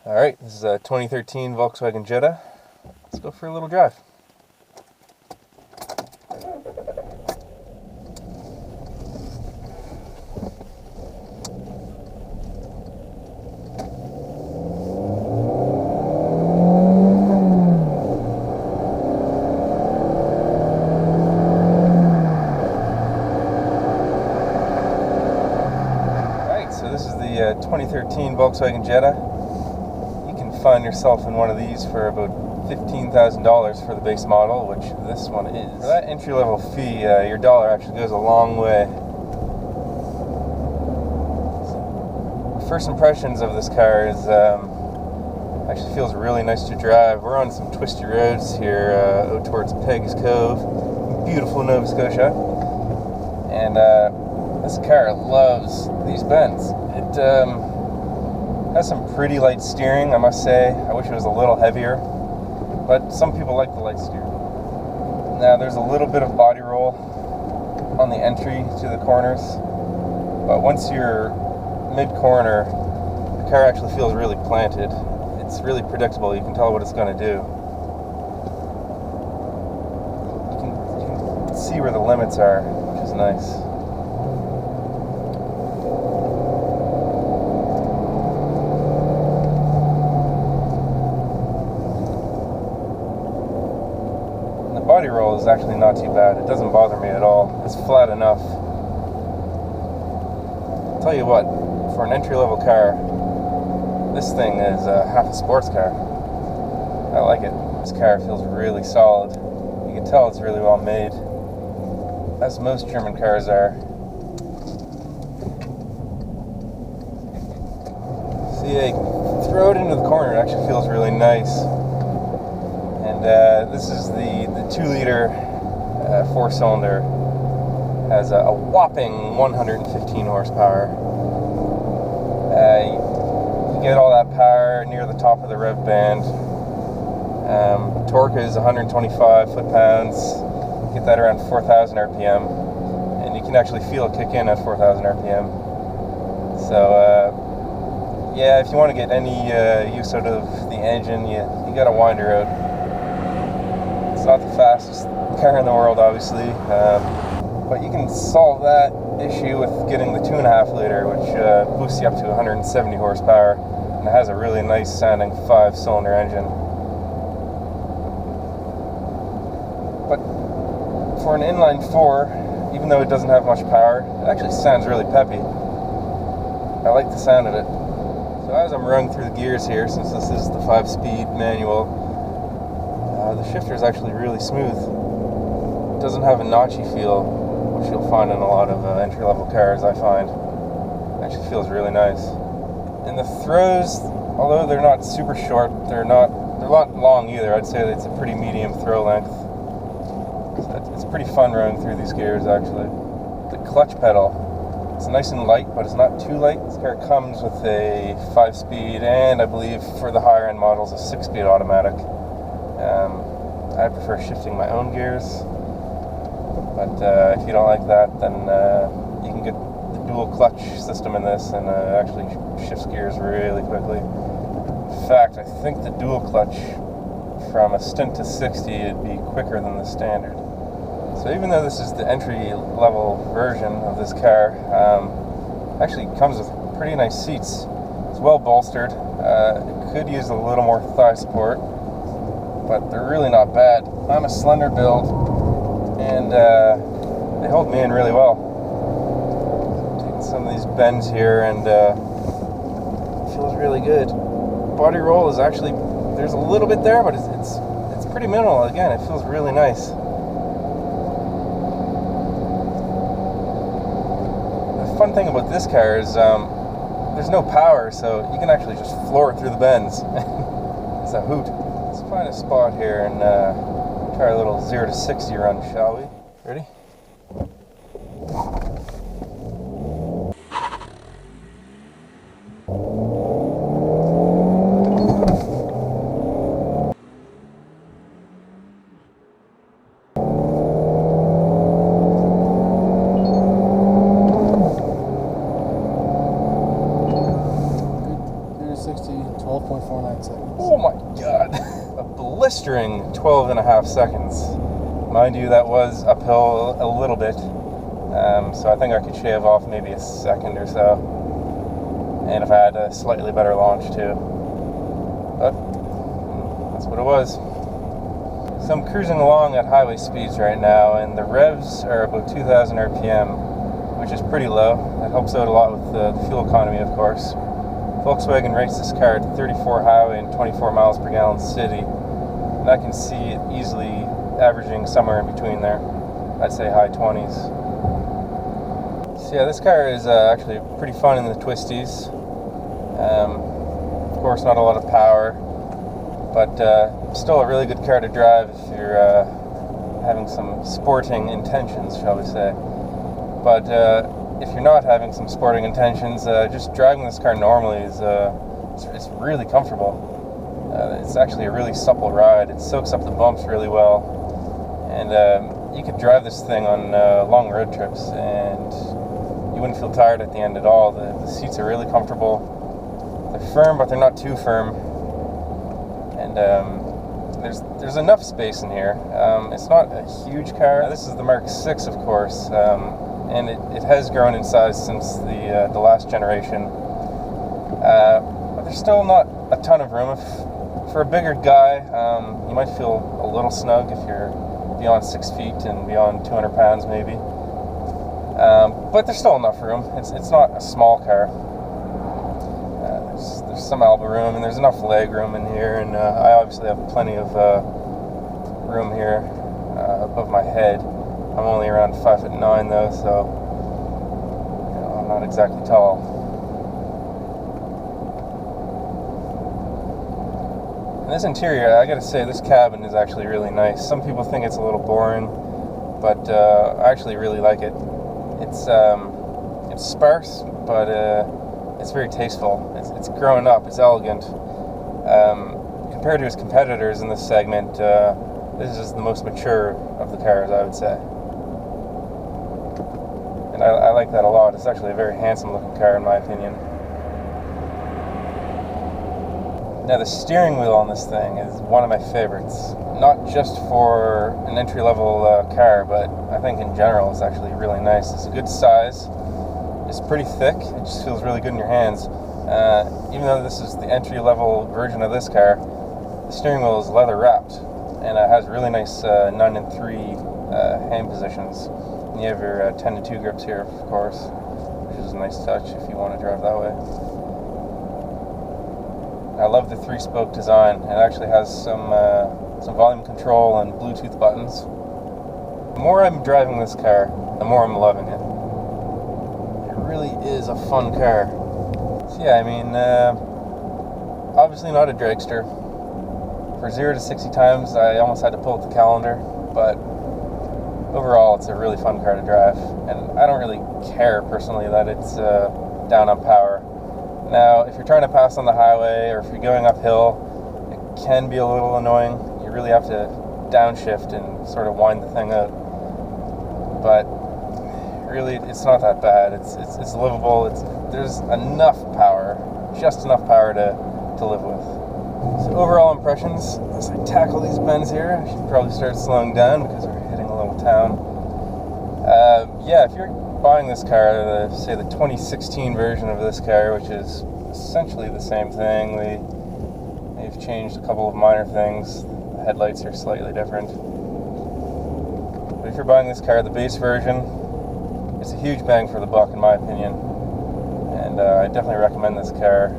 Alright, this is a 2013 Volkswagen Jetta. Let's go for a little drive. Alright, so this is the 2013 Volkswagen Jetta. Find yourself in one of these for about $15,000 for the base model, which this one is. For that entry-level fee, your dollar actually goes a long way. First impressions of this car is actually feels really nice to drive. We're on some twisty roads here out towards Peggy's Cove, beautiful Nova Scotia, and this car loves these bends. It has some pretty light steering, I must say. I wish it was a little heavier, but some people like the light steering. Now, there's a little bit of body roll on the entry to the corners, but once you're mid-corner, the car actually feels really planted. It's really predictable. You can tell what it's going to do. You can see where the limits are, which is nice. Body roll is actually not too bad. It doesn't bother me at all. It's flat enough. I'll tell you what, for an entry-level car, this thing is half a sports car. I like it. This car feels really solid. You can tell it's really well made, as most German cars are. See, they throw it into the corner. It actually feels really nice. And this is the 2-liter 4-cylinder. Has a whopping 115 horsepower. You get all that power near the top of the rev band. Torque is 125 foot-pounds. Get that around 4,000 RPM. And you can actually feel it kick in at 4,000 RPM. So, yeah, if you want to get any use out of the engine, you got to wind her out. It's not the fastest car in the world, obviously, but you can solve that issue with getting the 2.5 liter, which boosts you up to 170 horsepower, and it has a really nice sounding 5-cylinder engine. But for an inline 4, even though it doesn't have much power, it actually sounds really peppy. I like the sound of it. So as I'm running through the gears here, since this is the 5-speed manual, the shifter is actually really smooth. It doesn't have a notchy feel, which you'll find in a lot of entry-level cars, I find. It actually feels really nice. And the throws, although they're not super short, they're not long either. I'd say that it's a pretty medium throw length. So it's pretty fun running through these gears, actually. The clutch pedal, it's nice and light, but it's not too light. This car comes with a 5-speed and, I believe, for the higher-end models, a 6-speed automatic. I prefer shifting my own gears, but if you don't like that, then you can get the dual clutch system in this, and actually shifts gears really quickly. In fact, I think the dual clutch from a stint to 60 would be quicker than the standard. So even though this is the entry-level version of this car, actually comes with pretty nice seats. It's well bolstered. It could use a little more thigh support, but they're really not bad. I'm a slender build, and they hold me in really well. Taking some of these bends here, and it feels really good. Body roll is actually, there's a little bit there, but it's pretty minimal. Again, it feels really nice. The fun thing about this car is there's no power, so you can actually just floor it through the bends. It's a hoot. Let's find a spot here and try a little 0 to 60 run, shall we? Ready? Good. 0 to 60, 12.4 blistering 12.5 seconds. Mind you, that was uphill a little bit, so I think I could shave off maybe a second or so, and if I had a slightly better launch too. But that's what it was. So I'm cruising along at highway speeds right now, and the revs are about 2,000 RPM, which is pretty low. That helps out a lot with the fuel economy, of course. Volkswagen rates this car at 34 highway and 24 miles per gallon city, and I can see it easily averaging somewhere in between there. I'd say high 20s. So yeah, this car is actually pretty fun in the twisties. Of course, not a lot of power, but still a really good car to drive if you're having some sporting intentions, shall we say. But if you're not having some sporting intentions, just driving this car normally is it's really comfortable. It's actually a really supple ride. It soaks up the bumps really well, and you could drive this thing on long road trips, and you wouldn't feel tired at the end at all. The seats are really comfortable. They're firm, but they're not too firm, and there's enough space in here. It's not a huge car. This is the Mark 6, of course. And it has grown in size since the last generation, but there's still not a ton of room. For a bigger guy, you might feel a little snug if you're beyond 6 feet and beyond 200 pounds maybe, but there's still enough room. It's not a small car. There's some elbow room, and there's enough leg room in here, and I obviously have plenty of room here above my head. I'm only around 5'9" though, so I'm not exactly tall. And this interior, I gotta say, this cabin is actually really nice. Some people think it's a little boring, but I actually really like it. It's sparse, but it's very tasteful. It's grown up. It's elegant. Compared to its competitors in this segment, this is the most mature of the cars, I would say. And I like that a lot. It's actually a very handsome looking car in my opinion. Now the steering wheel on this thing is one of my favorites. Not just for an entry-level car, but I think in general it's actually really nice. It's a good size. It's pretty thick. It just feels really good in your hands. Even though this is the entry-level version of this car, the steering wheel is leather wrapped, and it has really nice 9 and 3 hand positions. And you have your 10 to 2 grips here, of course, which is a nice touch if you want to drive that way. I love the 3-spoke design. It actually has some volume control and Bluetooth buttons. The more I'm driving this car, the more I'm loving it. It really is a fun car. So yeah, I mean, obviously not a dragster. For 0 to 60 times, I almost had to pull up the calendar, but overall, it's a really fun car to drive, and I don't really care personally that it's down on power. Now, if you're trying to pass on the highway, or if you're going uphill, it can be a little annoying. You really have to downshift and sort of wind the thing out. But really, it's not that bad. It's livable. There's enough power, just enough power to live with. So overall impressions, as I tackle these bends here, I should probably start slowing down because we're hitting a little town. Yeah, if you're buying this car, say the 2016 version of this car, which is essentially the same thing, they've changed a couple of minor things. The headlights are slightly different. But if you're buying this car, the base version, it's a huge bang for the buck in my opinion, and I definitely recommend this car.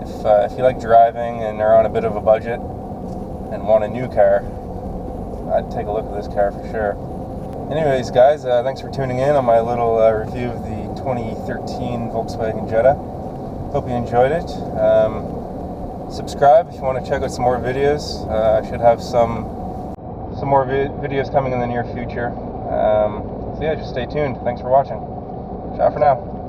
If you like driving and are on a bit of a budget and want a new car, I'd take a look at this car for sure. Anyways, guys, thanks for tuning in on my little review of the 2013 Volkswagen Jetta. Hope you enjoyed it. Subscribe if you want to check out some more videos. I should have some more videos coming in the near future. So yeah, just stay tuned. Thanks for watching. Ciao for now.